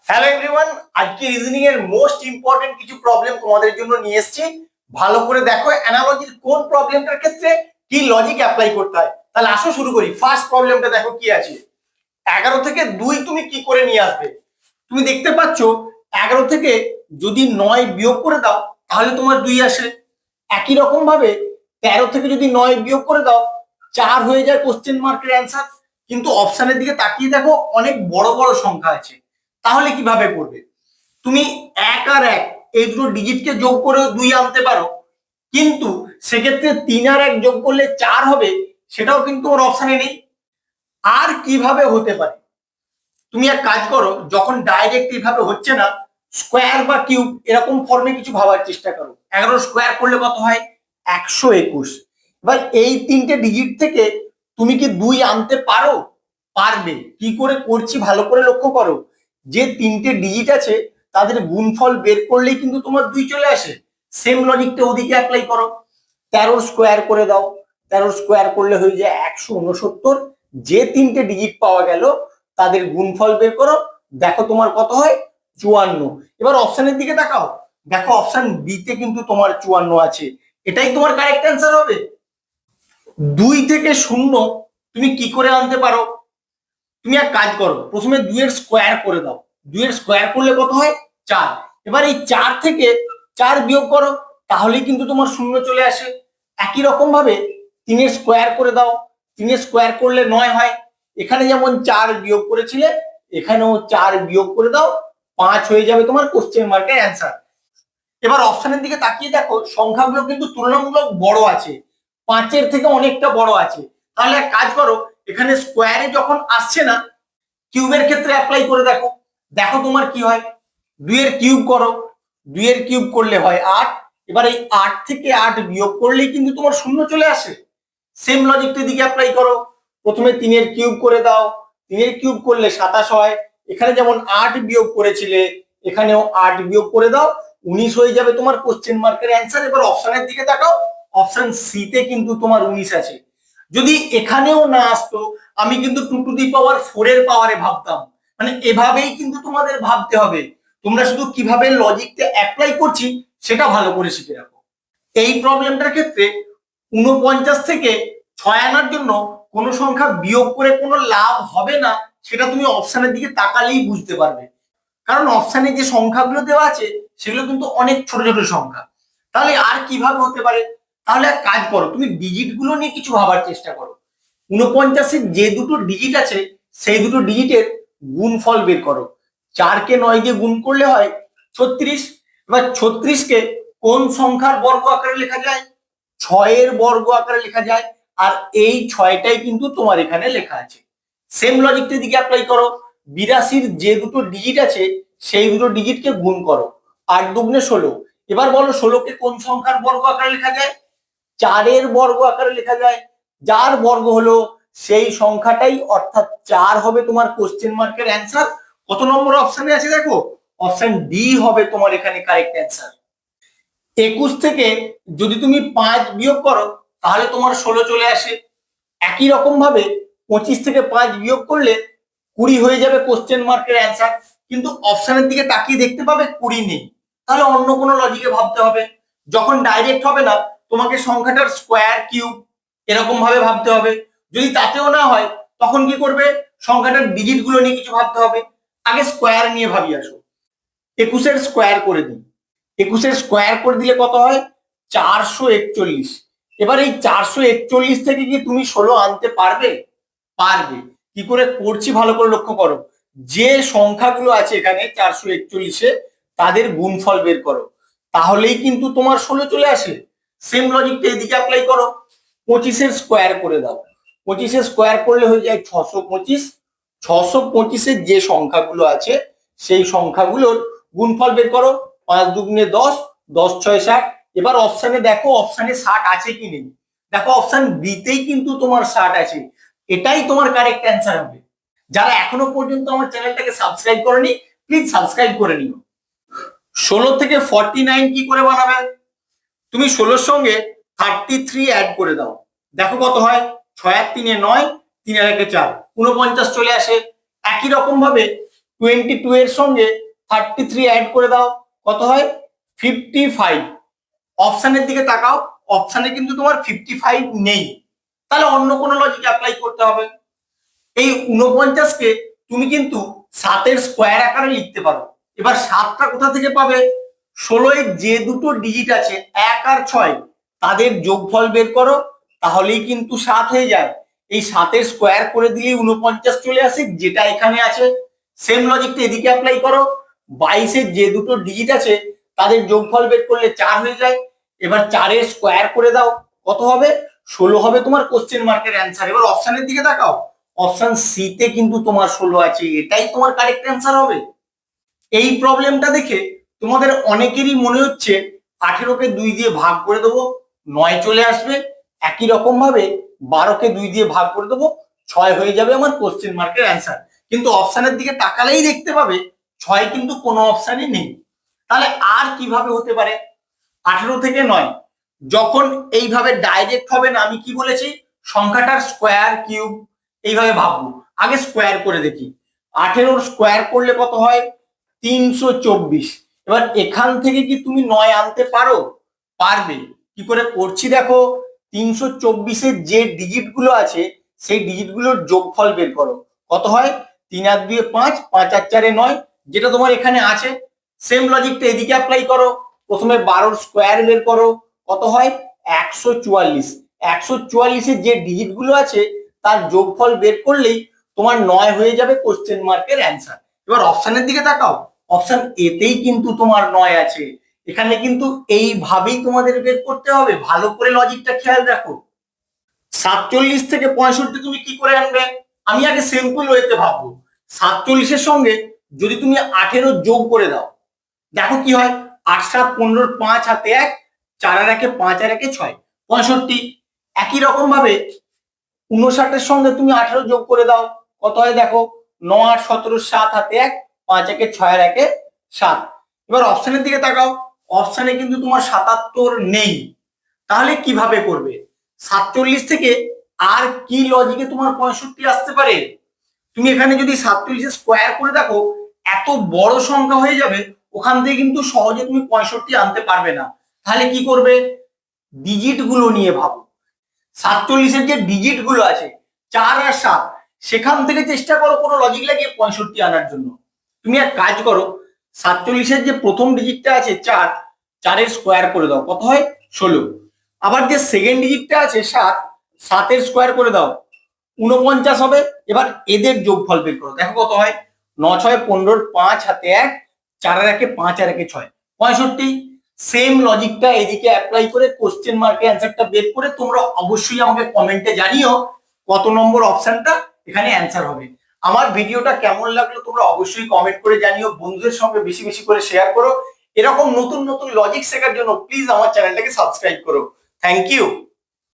Hello everyone, আজকে reasoning এর most important কিছু প্রবলেম তোমাদের জন্য নিয়ে এসেছি। ভালো করে দেখো অ্যানালজির কোন প্রবলেমটার ক্ষেত্রে কি লজিক অ্যাপ্লাই করতে হয়। তাহলে আসো শুরু করি। ফার্স্ট প্রবলেমটা দেখো কি আছে। 11 থেকে 2 তুমি কি করে নিয়ে আসবে। তুমি দেখতে পাচ্ছ 11 থেকে যদি 9 বিয়োগ করে দাও তাহলে তোমার 2 আসে। একই রকম ভাবে 13 থেকে যদি 9 বিয়োগ করে দাও 4 হয়ে যায় কোশ্চেন মার্কের অ্যান্সার। কিন্তু অপশনের দিকে তাকিয়ে দেখো অনেক বড় বড় সংখ্যা আছে। তাহলে কিভাবে করবে? তুমি 1 আর 1 এই দুটো ডিজিটকে যোগ করে 2 আনতে পারো, কিন্তু সেক্ষেত্রে 3 আর 1 যোগ করলে 4 হবে, সেটাও কিন্তু ওর অপশনে নেই। আর কিভাবে হতে পারে? তুমি এক কাজ করো, যখন ডাইরেক্ট এইভাবে হচ্ছে না, স্কোয়ার বা কিউব এরকম ফর্মে কিছু ভাবার চেষ্টা করো। 11 স্কোয়ার করলে কত হয়? 121। এবার এই তিনটে ডিজিট থেকে তুমি কি 2 আনতে পারো? পারবে। কি করে করছি ভালো করে লক্ষ্য করো। যে তিনটে ডিজিট আছে তাদের গুণফল বের করলেই কিন্তু তোমার 2 চলে আসে। সেম লজিকটা ওদিকে অ্যাপ্লাই করো। 13 স্কোয়ার করে দাও। 13 স্কোয়ার করলে হয়ে যায় 169। যে তিনটে ডিজিট পাওয়া গেল তাদের গুণফল বের করো, দেখো তোমার কত হয়? 54। এবার অপশনের দিকে তাকাও, দেখো অপশন বি তে কিন্তু তোমার 54 আছে। এটাই তোমার কারেক্ট অ্যান্সার হবে। 2 থেকে 0 তুমি কি করে আনতে পারো? তুমি এক কাজ করো, প্রথমে 2 এর স্কোয়ার করে দাও। 2 এর স্কোয়ার করলে কত হয়? 4। এবার এই 4 থেকে 4 বিয়োগ করো, তাহলেই কিন্তু তোমার 0 চলে আসে। একই রকম ভাবে 3 এর স্কোয়ার করে দাও। 3 এর স্কোয়ার করলে 9 হয়। এখানে যেমন 4 বিয়োগ করেছিলে, এখানেও 4 বিয়োগ করে দাও, 5 হয়ে যাবে তোমার কোশ্চেন মার্কের অ্যান্সার। এবার অপশনের দিকে তাকিয়ে দেখো সংখ্যাগুলো কিন্তু তুলনামূলক বড় আছে, 5 এর থেকে অনেকটা বড় আছে। তাহলে এক কাজ করো, এখানে স্কোয়ারে যখন আসছে না, কিউবের ক্ষেত্রে অ্যাপ্লাই করে দেখো, দেখো তোমার কি হয়। 2 এর কিউব করো, 2 এর কিউব করলে হয় 8। এবার এই 8 থেকে 8 বিয়োগ করলেই কিন্তু তোমার 0 চলে আসে। সেম লজিকটা দিকে অ্যাপ্লাই করো। প্রথমে 3 এর কিউব করে দাও। 3 এর কিউব করলে 27 হয়। এখানে যেমন 8 বিয়োগ করেছিলে, এখানেও 8 বিয়োগ করে দাও, 19 হয়ে যাবে তোমার কোশ্চেন মার্কের অ্যান্সার। এবার অপশনের দিকে তাকাও, অপশন সি তে কিন্তু তোমার 19 আছে। যদি এখানেও না আসতো, আমি কিন্তু 2 টু দি পাওয়ার 4 এর পাওয়ারে ভাবতাম। মানে এভাবেই কিন্তু তোমাদের ভাবতে হবে। তোমরা শুধু কিভাবে লজিকটা অ্যাপ্লাই করছি সেটা ভালো করে শিখে রাখো। এই প্রবলেমটার ক্ষেত্রে 49 থেকে 6 আনার জন্য কোনো সংখ্যা বিয়োগ করে কোনো লাভ হবে না, সেটা তুমি অপশনের দিকে তাকালেই বুঝতে পারবে। কারণ অপশনে যে সংখ্যাগুলো দেওয়া আছে সেগুলো কিন্তু অনেক ছোট ছোট সংখ্যা। তাহলে আর কিভাবে হতে পারে? তাহলে এক কাজ করো, তুমি ডিজিট গুলো নিয়ে কিছু ভাবার চেষ্টা করো। 49-এর যে দুটো ডিজিট আছে সেই দুটো ডিজিটের গুণফল বের করো। 4 কে 9 দিয়ে গুণ করলে হয় 36। এবার 36 কে কোন সংখ্যার বর্গ আকারে লেখা যায়? 6 এর বর্গ আকারে লেখা যায়। আর এই 6টাই কিন্তু তোমার এখানে লেখা আছে। সেম লজিকটার দিকে অ্যাপ্লাই করো। 82-র যে দুটো ডিজিট আছে সেই দুটো ডিজিটকে গুণ করো। 8 দুগুণে 16। এবার বলো 16 কে কোন সংখ্যার বর্গ আকারে লেখা যায়? 4 এর বর্গ আকারে লেখা যায়। যার বর্গ হলো সেই সংখ্যাটাই, অর্থাৎ 4 হবে তোমার কোশ্চেন মার্কের অ্যান্সার। কত নম্বর অপশনে আছে দেখো, অপশন ডি হবে তোমার এখানে কারেক্ট অ্যান্সার। 21 থেকে যদি তুমি 5 বিয়োগ করো তাহলে তোমার 16 চলে আসে। একই রকম ভাবে 25 থেকে 5 বিয়োগ করলে 20 হয়ে যাবে কোশ্চেন মার্কের অ্যান্সার। কিন্তু অপশনের দিকে তাকিয়ে দেখতে পাবে 20 নেই। তাহলে অন্য কোনো লজিকে ভাবতে হবে। যখন ডাইরেক্ট হবে না, তোমাকে সংখ্যাটার স্কোয়ার কিউব এরকম ভাবে ভাবতে হবে। যদি তাতেও না হয় তখন কি করবে? সংখ্যাটার ডিজিট গুলো নিয়ে কিছু ভাবতে হবে। আগে স্কোয়ার নিয়ে ভাবি আসো। 21-এর স্কোয়ার করে দিই। 21-এর স্কোয়ার করে দিলে কত হয়? 441। এবার এই 441 থেকে কি তুমি 16 আনতে পারবে? পারবে। কি করে করছি ভালো করে লক্ষ্য করো। যে সংখ্যাগুলো আছে এখানে 441-এ তাদের গুণফল বের করো, তাহলেই কিন্তু তোমার 16 চলে আসে। সেম লজিকটা এদিকে অ্যাপ্লাই করো। 25-এর স্কোয়ার করে দাও। 25-এর স্কোয়ার করলে হয়ে যায় 625। 625-এর যে সংখ্যাগুলো আছে সেই সংখ্যাগুলোর গুণফল বের করো। 5 দুগুণে 10, 10 6 60। এবার অপশনে দেখো অপশনে 60 আছে কি নেই। দেখো অপশন বি তেই কিন্তু তোমার 60 আছে। এটাই তোমার কারেক্ট অ্যান্সার হবে। যারা এখনো পর্যন্ত আমার চ্যানেলটাকে সাবস্ক্রাইব করেনি, প্লিজ সাবস্ক্রাইব করে নিও। 16 থেকে 49 কি করে বানাবে? তুমি 16-র সঙ্গে 33 অ্যাড করে দাও, দেখো কত হয়? 6 আর 3-এ 9, 3 আর 1-এ 4, 49 চলে আসে। একই রকম ভাবে 22 এর সঙ্গে 33 অ্যাড করে দাও, কত হয় 55। অপশানের দিকে তাকাও, অপশানে কিন্তু তোমার 55 নেই, তাহলে অন্য কোনো লজিক অ্যাপ্লাই করতে হবে। এই 49 কে তুমি কিন্তু 7-এর স্কোয়ার আকারে লিখতে পারো। এবার 7টা কোথা থেকে পাবে? 16 এর যে দুটো ডিজিট আছে 1 আর 6 তাদের যোগফল বের করো, তাহলেই কিন্তু 7 হয়ে যায়। এই 7-এর স্কোয়ার করে দিলেই 49 চলে আসে, যেটা এখানে আছে। সেম লজিকটা এদিকে অ্যাপ্লাই করো। 22 এর যে দুটো ডিজিট আছে তাদের যোগফল বের করলে 4 হয়ে যায়। এবার 4-এর স্কোয়ার করে দাও, কত হবে? 16 হবে তোমার কোশ্চেন মার্কের অ্যান্সার। এবার অপশানের দিকে তাকাও, অপশন সি তে কিন্তু তোমার 16 আছে, এটাই তোমার কারেক্ট অ্যান্সার হবে। এই প্রবলেমটা দেখে তোমাদের অনেকেরই মনে হচ্ছে 18কে 2 দিয়ে ভাগ করে দেবো 9 চলে আসবে, একই রকম ভাবে 12কে 2 দিয়ে ভাগ করে দেবো 6 হয়ে যাবে আমার কোশ্চেন মার্কের অ্যান্সার। কিন্তু অপশানের দিকে তাকালেই দেখতে পাবে 6 কিন্তু কোনো অপশানে নেই। তাহলে আর কিভাবে হতে পারে? 18 থেকে 9 যখন এইভাবে ডাইরেক্ট হবে না, আমি কি বলেছি, সংখ্যাটার স্কোয়ার কিউব এইভাবে ভাববো। আগে স্কোয়ার করে দেখি, 18-র স্কোয়ার করলে কত হয়? 324। এবার এখান থেকে কি তুমি 9 আনতে পারো? পারবে। কি করে করছি দেখো, 324-এর যে ডিজিট গুলো আছে সেই ডিজিট গুলোর যোগফল বের করো, কত হয়? 3 আর 2 5, 5 আর 4 9, যেটা তোমার এখানে আছে। সেম লজিকটা এদিকে অ্যাপ্লাই করো। প্রথমে 12-র স্কোয়ার বের করো, কত হয়? 144। 144-এর যে ডিজিট গুলো আছে তার যোগফল বের করলেই তোমার 9 হয়ে যাবে কোশ্চেন মার্কের অ্যান্সার। এবার অপশানের দিকে তাকাও, অপশন এতেই কিন্তু তোমার 9 আছে। এখানে কিন্তু এইভাবেই তোমাদের বের করতে হবে, ভালো করে লজিকটা খেয়াল রাখো। 47 থেকে 65 তুমি কি করে আনবে? আমি আগে সিম্পল ওয়েতে ভাববো। 47-এর সঙ্গে যদি তুমি 18 যোগ করে দাও, দেখো কি হয়। 8 7 15, 5 হাতে 1, 4 আর 1 5 আর 1 6, 65। একই রকম ভাবে 59-এর সঙ্গে তুমি 18 যোগ করে দাও, কত হয় দেখো, 9 আর 17, 7 হাতে 1, 5 1 6 আর 1 7। এবার অপশনের দিকে তাকাও, অপশনে কিন্তু তোমার 77 নেই, তাহলে কিভাবে করবে? 47 থেকে আর কি লজিকে তোমার 65 আসতে পারে? তুমি এখানে যদি 47-এর স্কোয়ার করে দেখো, এত বড় সংখ্যা হয়ে যাবে, ওখান থেকে কিন্তু সহজে তুমি 65 আনতে পারবে না। তাহলে কি করবে? ডিজিট গুলো নিয়ে ভাবো। 47-এর যে ডিজিট গুলো আছে 4 আর 7, সেখান থেকে চেষ্টা করো কোনো লজিক লাগিয়ে 65 আনার জন্য। তুমি এক কাজ করো, 47-এর যে প্রথম ডিজিটটা আছে 4, 4-এর স্কোয়ার করে দাও, কত হয়? 16। আবার যে সেকেন্ড ডিজিটটা আছে 7, 7-এর স্কোয়ার করে দাও, 49 হবে। এবার এদের যোগফল বের করো, দেখো কত হয়? 9 6 15, 5 হাতে 1, 4 আর 1 5 আর 1 6, 65। সেম লজিকটা এদিকে অ্যাপ্লাই করে কোশ্চেন মার্কে অ্যান্সারটা বের করে তোমরা অবশ্যই আমাকে কমেন্টে জানিও কত নম্বর অপশনটা এখানে অ্যান্সার হবে। আমার ভিডিওটা কেমন লাগলো তোমরা অবশ্যই কমেন্ট করে জানিও, বন্ধুদের সঙ্গে বেশি বেশি করে শেয়ার করো। এরকম নতুন নতুন লজিক শেখার জন্য প্লিজ আমার চ্যানেলটাকে সাবস্ক্রাইব করো। Thank you.